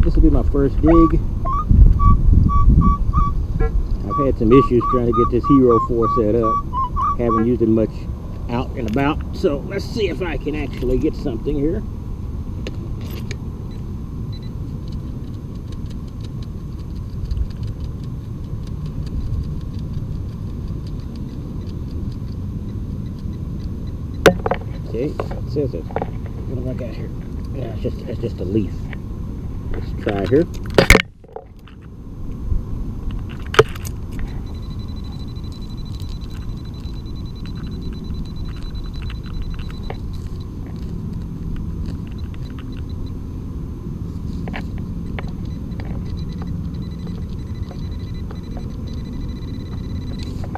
this will be my first dig. I've had some issues trying to get this Hero 4 set up. Haven't used it much out and about. So let's see if I can actually get something here. Okay, it says it. What have I got here? Yeah, it's just a leaf. Let's try here.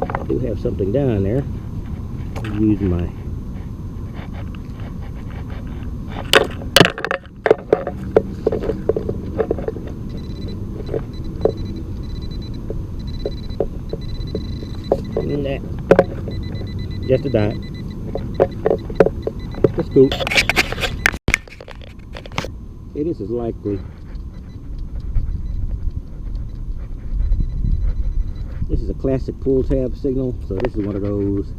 I do have something down there. I'll use my that. Just a dime. The scoop. Okay, this is likely. This is a classic pull tab signal, so this is one of those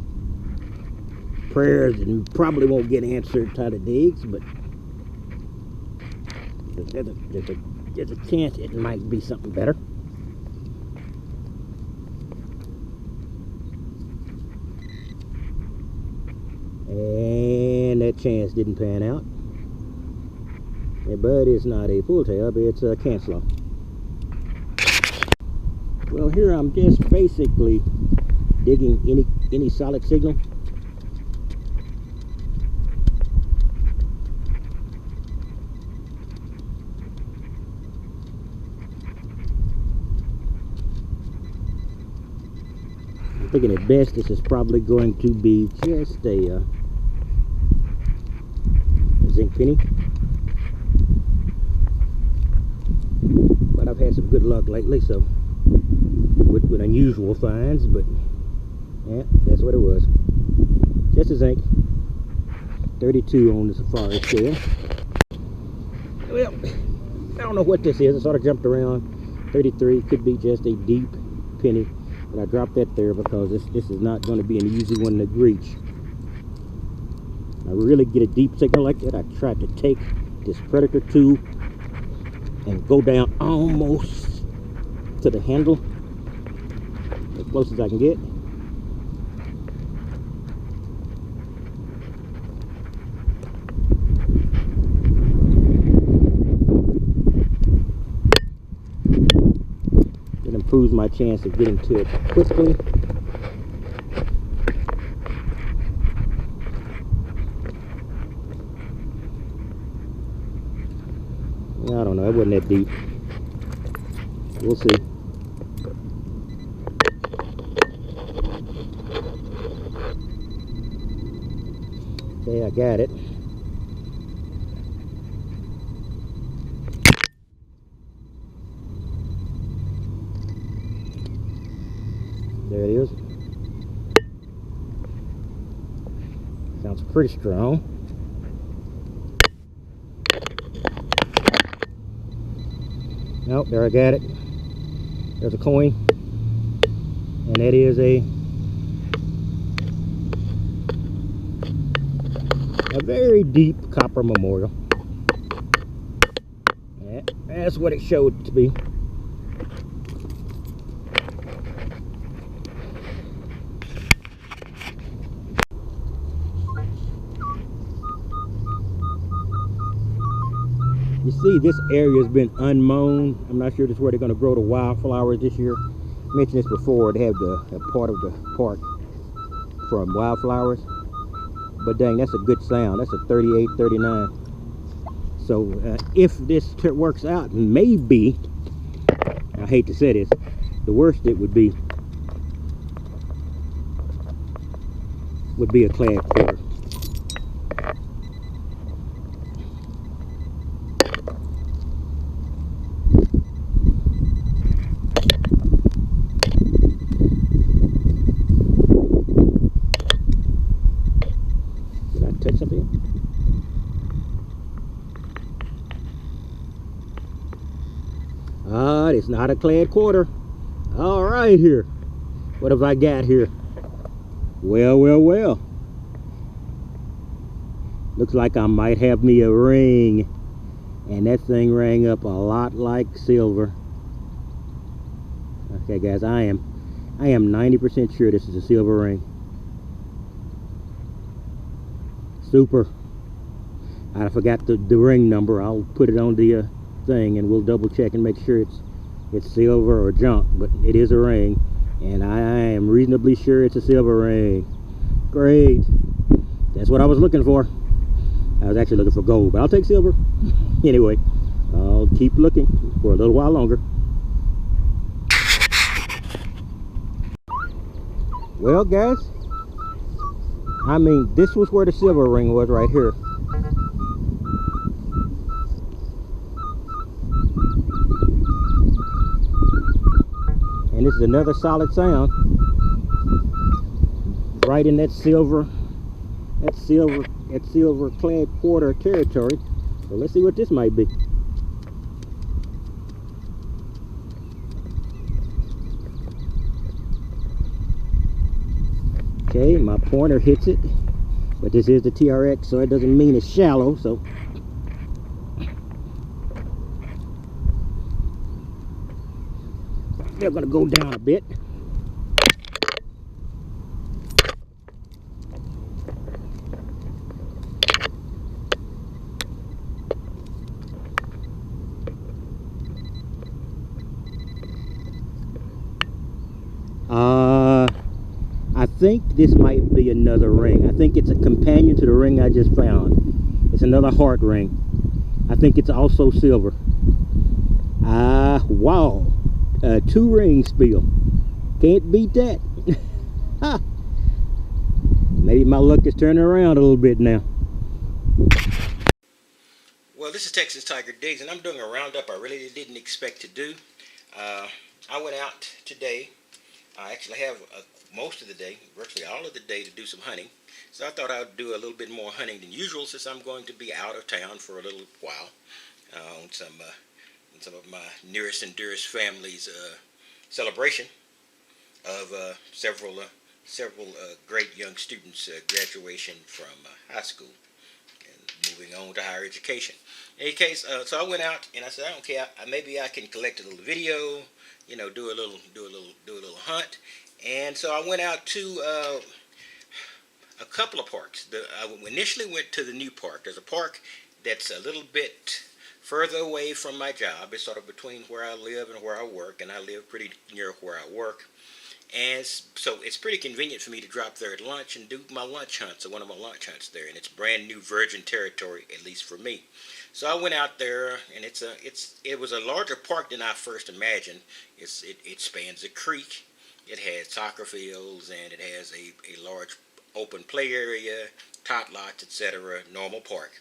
prayers that probably won't get answered type of digs, but there's a chance it might be something better. And that chance didn't pan out. But it's not a pull tab, it's a cancel. Well, here I'm just basically digging any solid signal. I'm thinking at best this is probably going to be just a zinc penny. But I've had some good luck lately, so with unusual finds, but yeah, that's what it was. Just a zinc. 32 on the safari scale. Well, I don't know what this is. I sort of jumped around. 33 could be just a deep penny, but I dropped that there because this is not going to be an easy one to reach. I really get a deep signal like that. I tried to take this Predator 2 and go down almost to the handle, as close as I can get. It improves my chance of getting to it quickly. I don't know, it wasn't that deep. We'll see. Okay, I got it. There it is. Sounds pretty strong. Nope, there I got it. There's a coin. And that is a very deep copper memorial. Yeah, that's what it showed to be. You see, this area has been unmown. I'm not sure this is where they're going to grow the wildflowers this year. I mentioned this before. They have a part of the park from wildflowers. But dang, that's a good sound. That's a 38, 39. So if this works out, maybe, I hate to say this, the worst it would be a clad quarter. It's not a clad quarter. All right here. What have I got here? Well, well, well. Looks like I might have me a ring. And that thing rang up a lot like silver. Okay, guys, I am 90% sure this is a silver ring. Super. I forgot the ring number. I'll put it on the thing, and we'll double check and make sure it's silver or junk. But it is a ring, and I am reasonably sure it's a silver ring. Great. That's what I was looking for. I was actually looking for gold, but I'll take silver. Anyway, I'll keep looking for a little while longer. Well, guys, I mean, this was where the silver ring was, right here. And this is another solid sound. Right in that silver clad quarter territory. So let's see what this might be. Okay, my pointer hits it, but this is the TRX, so it doesn't mean it's shallow. So they're gonna go down a bit. I think this might be another ring. I think it's a companion to the ring I just found. It's another heart ring. I think it's also silver. Wow. 2 ring spill. Can't beat that. Maybe my luck is turning around a little bit now. Well, this is Texas Tiger Digs, and I'm doing a roundup I really didn't expect to do. I went out today. I actually have most of the day, virtually all of the day, to do some hunting. So I thought I'd do a little bit more hunting than usual, since I'm going to be out of town for a little while on some of my nearest and dearest family's celebration of several great young students' graduation from high school and moving on to higher education. In any case, so I went out and I said, I don't care. Maybe I can collect a little video, you know, do a little hunt. And so I went out to a couple of parks. I initially went to the new park. There's a park that's a little bit further away from my job. It's sort of between where I live and where I work, and I live pretty near where I work. And so it's pretty convenient for me to drop there at lunch and do my lunch hunt. So one of my lunch hunts there, and it's brand new virgin territory, at least for me. So I went out there, and it was a larger park than I first imagined. It spans a creek. It has soccer fields, and it has a large open play area, tot lots, etc. Normal park.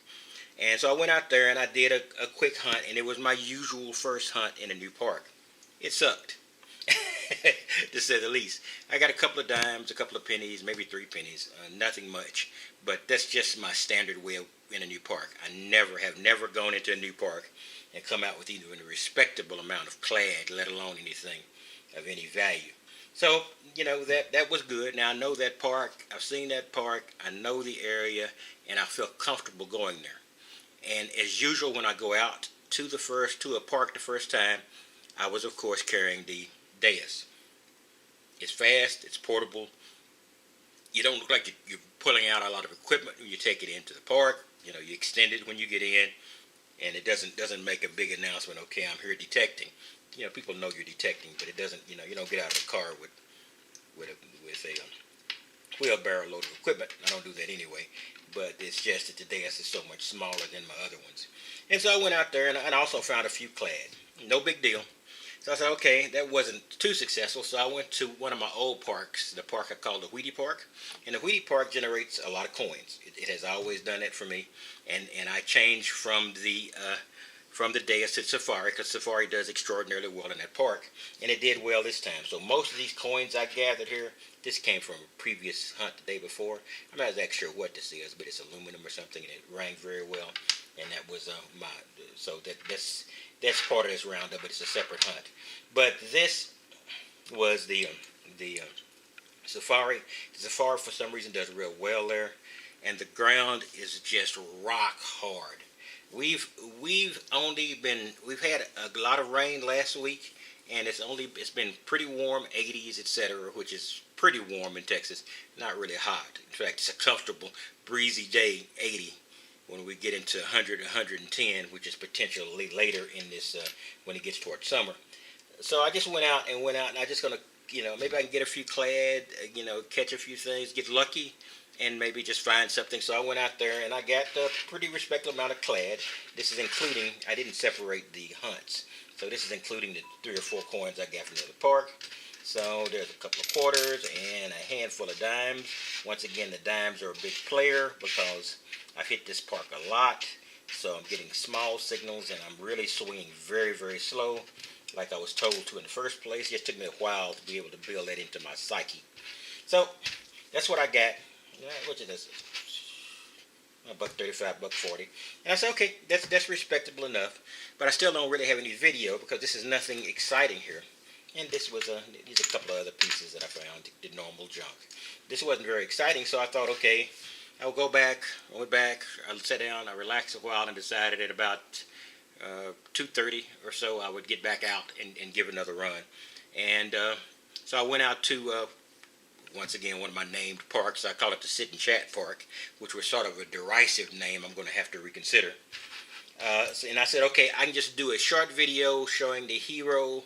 And so I went out there and I did a quick hunt, and it was my usual first hunt in a new park. It sucked, to say the least. I got a couple of dimes, a couple of pennies, maybe 3 pennies, nothing much. But that's just my standard way in a new park. I have never gone into a new park and come out with even a respectable amount of clad, let alone anything of any value. So, you know, that was good. Now, I know that park. I've seen that park. I know the area, and I feel comfortable going there. And as usual, when I go out to a park the first time, I was, of course, carrying the Deus. It's fast. It's portable. You don't look like you're pulling out a lot of equipment when you take it into the park. You know, you extend it when you get in, and it doesn't make a big announcement. Okay, I'm here detecting. You know, people know you're detecting, but it doesn't. You know, you don't get out of the car with a wheelbarrow load of equipment. I don't do that anyway. But it's just that the Deus is so much smaller than my other ones. And so I went out there and I also found a few clad. No big deal. So I said, okay, that wasn't too successful. So I went to one of my old parks, the park I call the Wheatie Park. And the Wheatie Park generates a lot of coins. It has always done that for me. And I changed from the Deus to Safari, because Safari does extraordinarily well in that park. And it did well this time. So most of these coins I gathered here, this came from a previous hunt the day before. I'm not exactly sure what this is, but it's aluminum or something, and it rang very well. And that was that's part of this roundup, but it's a separate hunt. But this was the safari. The safari for some reason does real well there, and the ground is just rock hard. We've we've had a lot of rain last week, and it's been pretty warm, 80s, etc., which is pretty warm in Texas. Not really hot. In fact, it's a comfortable, breezy day, 80. When we get into 100, 110, which is potentially later in this when it gets towards summer. So I just went out, and I just gonna, maybe I can get a few clad, catch a few things, get lucky, and maybe just find something. So I went out there and I got a pretty respectable amount of clad. This is including, I didn't separate the hunts. So this is including the 3 or 4 coins I got from the park. So there's a couple of quarters and a handful of dimes. Once again, the dimes are a big player because I've hit this park a lot. So I'm getting small signals and I'm really swinging very, very slow, like I was told to in the first place. It just took me a while to be able to build that into my psyche. So that's what I got. What's it? This? $1.35, $1.40. And I said, okay, that's respectable enough. But I still don't really have any video because this is nothing exciting here. And this was these are a couple of other pieces that I found, the normal junk. This wasn't very exciting, so I thought, okay, I'll go back. I went back, I sat down, I relaxed a while, and decided at about 2:30 or so I would get back out and give another run. And so I went out to once again, one of my named parks. I call it the Sit and Chat Park, which was sort of a derisive name I'm going to have to reconsider. And I said, okay, I can just do a short video showing the Hero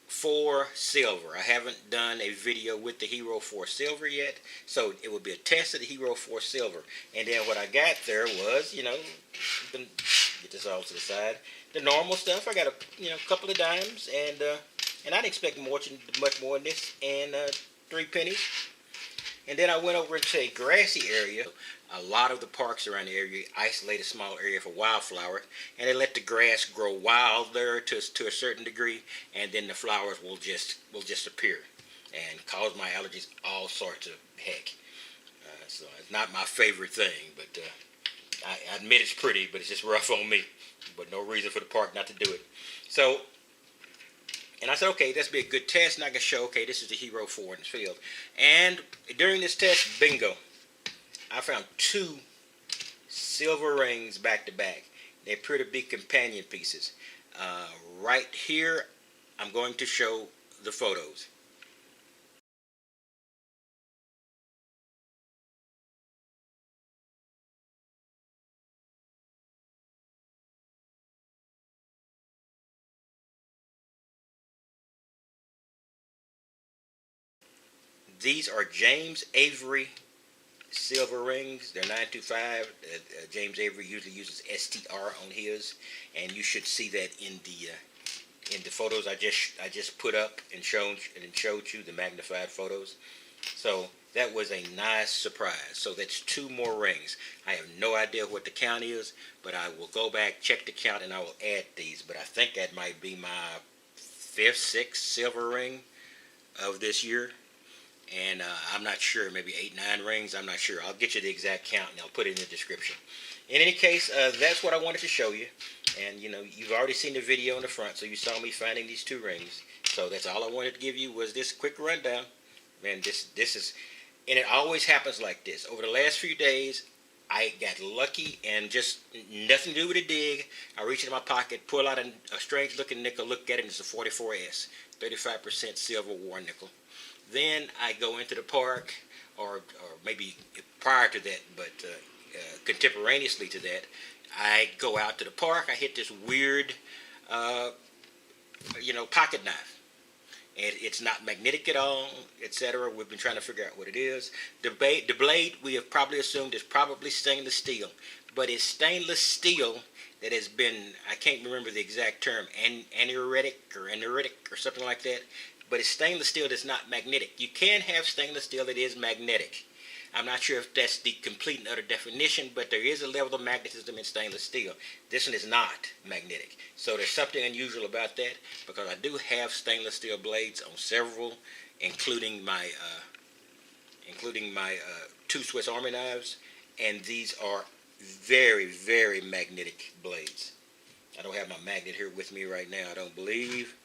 4 Silver. I haven't done a video with the Hero 4 Silver yet, so it would be a test of the Hero 4 Silver. And then what I got there was, you can get this all to the side, the normal stuff. I got a couple of dimes, and I didn't expect much more than this, and 3 pennies. And then I went over into a grassy area. A lot of the parks around the area isolate a small area for wildflowers, and they let the grass grow wild there to a certain degree, and then the flowers will just appear and cause my allergies all sorts of heck. So it's not my favorite thing, but I admit it's pretty, but it's just rough on me. But no reason for the park not to do it. So. And I said, okay, this will be a good test, and I can show, okay, this is the Hero 4 in the field. And during this test, bingo, I found 2 silver rings back to back. They appear to be companion pieces. Right here, I'm going to show the photos. These are James Avery Silver Rings. They're 925. James Avery usually uses STR on his, and you should see that in the photos I just put up and showed you the magnified photos. So that was a nice surprise. So that's 2 more rings. I have no idea what the count is, but I will go back, check the count, and I will add these. But I think that might be my 5th, 6th silver ring of this year. And I'm not sure, maybe 8, 9 rings, I'm not sure. I'll get you the exact count and I'll put it in the description. In any case, that's what I wanted to show you. And you've already seen the video in the front, so you saw me finding these 2 rings. So that's all I wanted to give you was this quick rundown. Man, this is, and it always happens like this. Over the last few days, I got lucky and just nothing to do with a dig. I reach into my pocket, pull out a strange looking nickel, look at it, and it's a 44S, 35% silver war nickel. Then I go into the park, or maybe prior to that, but contemporaneously to that, I go out to the park. I hit this weird, pocket knife, and it's not magnetic at all, etc. We've been trying to figure out what it is. The blade we have probably assumed is probably stainless steel, but it's stainless steel that has been, I can't remember the exact term, aneritic or something like that. But it's stainless steel that's not magnetic. You can have stainless steel that is magnetic. I'm not sure if that's the complete and utter definition, but there is a level of magnetism in stainless steel. This one is not magnetic. So there's something unusual about that, because I do have stainless steel blades on several, including my 2 Swiss Army knives, and these are very, very magnetic blades. I don't have my magnet here with me right now, I don't believe.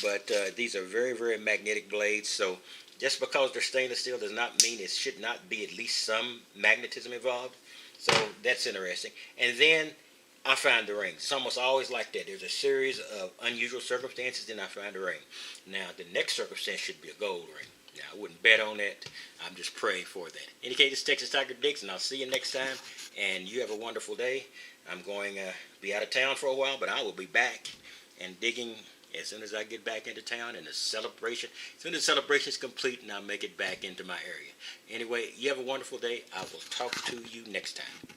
But these are very, very magnetic blades. So just because they're stainless steel does not mean it should not be at least some magnetism involved. So that's interesting. And then I find the ring. It's almost always like that. There's a series of unusual circumstances, then I find the ring. Now, the next circumstance should be a gold ring. Now, I wouldn't bet on that. I'm just praying for that. In any case, it's Texas Tiger Dix, and I'll see you next time. And you have a wonderful day. I'm going to be out of town for a while, but I will be back and digging as soon as I get back into town and the celebration. As soon as the celebration is complete, and I'll make it back into my area. Anyway, you have a wonderful day. I will talk to you next time.